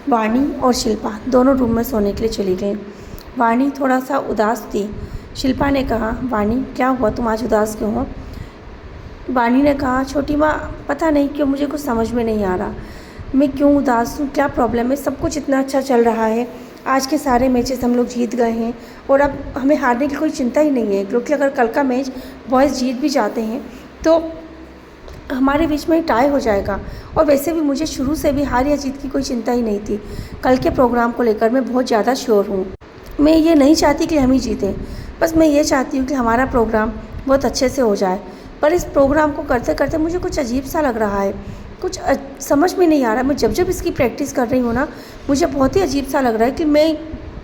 वाणी और शिल्पा दोनों रूम में सोने के लिए चली गईं। वाणी थोड़ा सा उदास थी। शिल्पा ने कहा, वाणी क्या हुआ, तुम आज उदास क्यों हो? वाणी ने कहा, छोटी माँ पता नहीं क्यों मुझे कुछ समझ में नहीं आ रहा, मैं क्यों उदास हूँ, क्या प्रॉब्लम है? सब कुछ इतना अच्छा चल रहा है, आज के सारे मैचेस हम लोग जीत गए हैं और अब हमें हारने की कोई चिंता ही नहीं है, क्योंकि अगर कल का मैच बॉयज़ जीत भी जाते हैं तो हमारे बीच में टाई हो जाएगा। और वैसे भी मुझे शुरू से भी हार या जीत की कोई चिंता ही नहीं थी। कल के प्रोग्राम को लेकर मैं बहुत ज़्यादा श्योर हूँ। मैं ये नहीं चाहती कि हम ही जीतें, बस मैं ये चाहती हूँ कि हमारा प्रोग्राम बहुत अच्छे से हो जाए। पर इस प्रोग्राम को करते करते मुझे कुछ अजीब सा लग रहा है, कुछ समझ में नहीं आ रहा। मैं जब जब इसकी प्रैक्टिस कर रही हूँ ना, मुझे बहुत ही अजीब सा लग रहा है कि मैं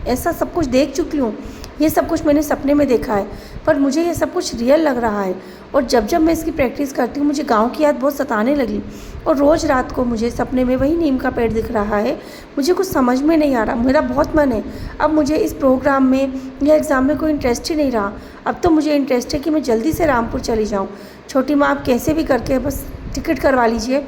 ऐसा सब कुछ देख चुकी हूँ, ये सब कुछ मैंने सपने में देखा है, पर मुझे ये सब कुछ रियल लग रहा है। और जब जब मैं इसकी प्रैक्टिस करती हूँ मुझे गांव की याद बहुत सताने लगी और रोज़ रात को मुझे सपने में वही नीम का पेड़ दिख रहा है। मुझे कुछ समझ में नहीं आ रहा। मेरा बहुत मन है, अब मुझे इस प्रोग्राम में या एग्ज़ाम में कोई इंटरेस्ट ही नहीं रहा। अब तो मुझे इंटरेस्ट है कि मैं जल्दी से रामपुर चली जाऊँ। छोटी माँ, आप कैसे भी करके बस टिकट करवा लीजिए,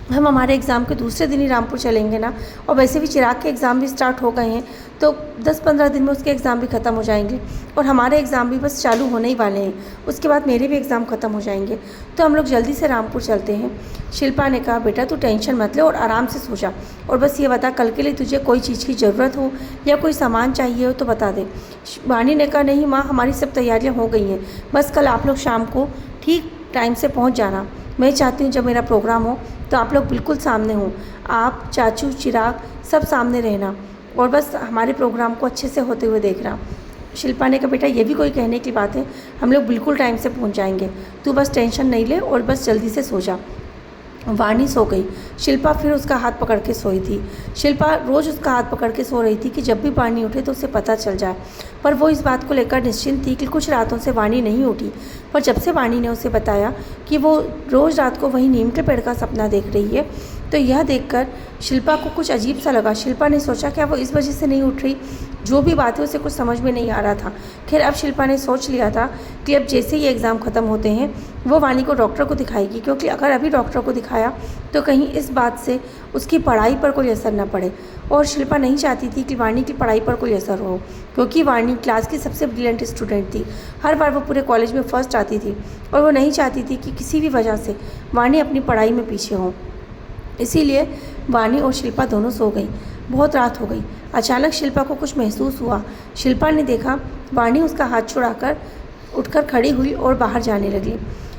हम हमारे एग्ज़ाम के दूसरे दिन ही रामपुर चलेंगे ना। और वैसे भी चिराग के एग्ज़ाम भी स्टार्ट हो गए हैं, तो 10-15 दिन में उसके एग्ज़ाम भी ख़त्म हो जाएंगे और हमारे एग्ज़ाम भी बस चालू होने ही वाले हैं। उसके बाद मेरे भी एग्ज़ाम ख़त्म हो जाएंगे, तो हम लोग जल्दी से रामपुर चलते हैं। शिल्पा ने कहा, बेटा तू टेंशन मत ले और आराम से सो जा, और बस ये बता कल के लिए तुझे कोई चीज़ की ज़रूरत हो या कोई सामान चाहिए हो तो बता दे। वाणी ने कहा, नहीं माँ, हमारी सब तैयारियाँ हो गई हैं, बस कल आप लोग शाम को ठीक टाइम से पहुँच जाना। मैं चाहती हूँ जब मेरा प्रोग्राम हो तो आप लोग बिल्कुल सामने हों, आप, चाचू, चिराग सब सामने रहना और बस हमारे प्रोग्राम को अच्छे से होते हुए देखना। शिल्पा ने कहा, बेटा ये भी कोई कहने की बात है, हम लोग बिल्कुल टाइम से पहुंच जाएंगे, तू बस टेंशन नहीं ले और बस जल्दी से सो जा। वाणी सो गई। शिल्पा फिर उसका हाथ पकड़ के सोई थी। शिल्पा रोज़ उसका हाथ पकड़ के सो रही थी कि जब भी वाणी उठे तो उसे पता चल जाए, पर वो इस बात को लेकर निश्चिंत थी कि कुछ रातों से वाणी नहीं उठी। पर जब से वाणी ने उसे बताया कि वो रोज़ रात को वही नीम के पेड़ का सपना देख रही है, तो यह देखकर शिल्पा को कुछ अजीब सा लगा। शिल्पा ने सोचा क्या वो इस वजह से नहीं उठ रही? जो भी बात है उसे कुछ समझ में नहीं आ रहा था। खैर अब शिल्पा ने सोच लिया था कि अब जैसे ही एग्ज़ाम ख़त्म होते हैं वो वाणी को डॉक्टर को दिखाएगी, क्योंकि अगर अभी डॉक्टर को दिखाया तो कहीं इस बात से उसकी पढ़ाई पर कोई असर ना पड़े। और शिल्पा नहीं चाहती थी कि वाणी की पढ़ाई पर कोई असर हो, क्योंकि वाणी क्लास की सबसे ब्रिलियंट स्टूडेंट थी। हर बार वो पूरे कॉलेज में फर्स्ट आती थी और वो नहीं चाहती थी कि किसी भी वजह से वाणी अपनी पढ़ाई में पीछे हो। इसीलिए वाणी और शिल्पा दोनों सो गई। बहुत रात हो गई। अचानक शिल्पा को कुछ महसूस हुआ। शिल्पा ने देखा वाणी उसका हाथ छुड़ाकर उठकर खड़ी हुई और बाहर जाने लगी।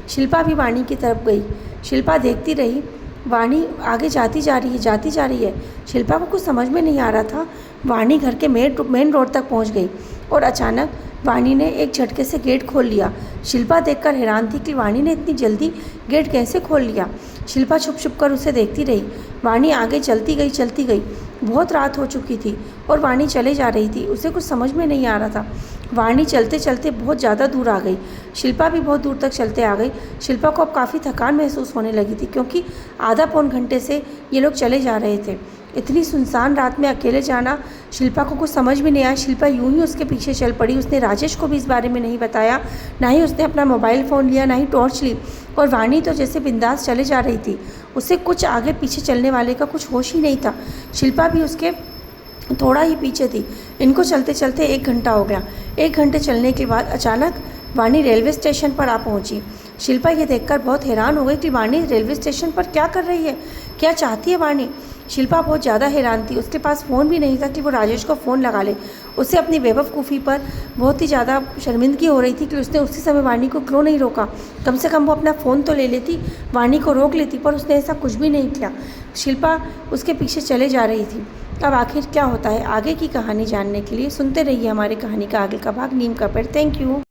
शिल्पा भी वाणी की तरफ गई। शिल्पा देखती रही, वाणी आगे जाती जा रही है। शिल्पा को कुछ समझ में नहीं आ रहा था। वाणी घर के मेन रोड तक पहुंच गई और अचानक वाणी ने एक झटके से गेट खोल लिया। शिल्पा देखकर हैरान थी कि वाणी ने इतनी जल्दी गेट कैसे खोल लिया। शिल्पा छुप छुप कर उसे देखती रही। वाणी आगे चलती गई। बहुत रात हो चुकी थी और वाणी चले जा रही थी। उसे कुछ समझ में नहीं आ रहा था। वाणी चलते चलते बहुत ज़्यादा दूर आ गई। शिल्पा भी बहुत दूर तक चलते आ गई। शिल्पा को अब काफ़ी थकान महसूस होने लगी थी, क्योंकि आधा पौन घंटे से ये लोग चले जा रहे थे। इतनी सुनसान रात में अकेले जाना शिल्पा को कुछ समझ में नहीं आया। शिल्पा यूं ही उसके पीछे चल पड़ी। उसने राजेश को भी इस बारे में नहीं बताया, ना ही उसने अपना मोबाइल फ़ोन लिया, ना ही टॉर्च ली। और वाणी तो जैसे बिंदास चले जा रही थी, उसे कुछ आगे पीछे चलने वाले का कुछ होश ही नहीं था। शिल्पा भी उसके थोड़ा ही पीछे थी। इनको चलते चलते 1 घंटा हो गया। 1 घंटे चलने के बाद अचानक वाणी रेलवे स्टेशन पर आ पहुंची। शिल्पा ये देखकर बहुत हैरान हो गई कि वाणी रेलवे स्टेशन पर क्या कर रही है, क्या चाहती है वाणी। शिल्पा बहुत ज़्यादा हैरान थी। उसके पास फ़ोन भी नहीं था कि वो राजेश को फ़ोन लगा ले। उसे अपनी बेवकूफ़ी पर बहुत ही ज़्यादा शर्मिंदगी हो रही थी कि उसने उसी समय वाणी को क्यों नहीं रोका। कम से कम वो अपना फ़ोन तो ले लेती, वाणी को रोक लेती, पर उसने ऐसा कुछ भी नहीं किया। शिल्पा उसके पीछे चले जा रही थी। अब आखिर क्या होता है, आगे की कहानी जानने के लिए सुनते रहिए हमारी कहानी का आगे का भाग, नीम का पेड़। Thank you.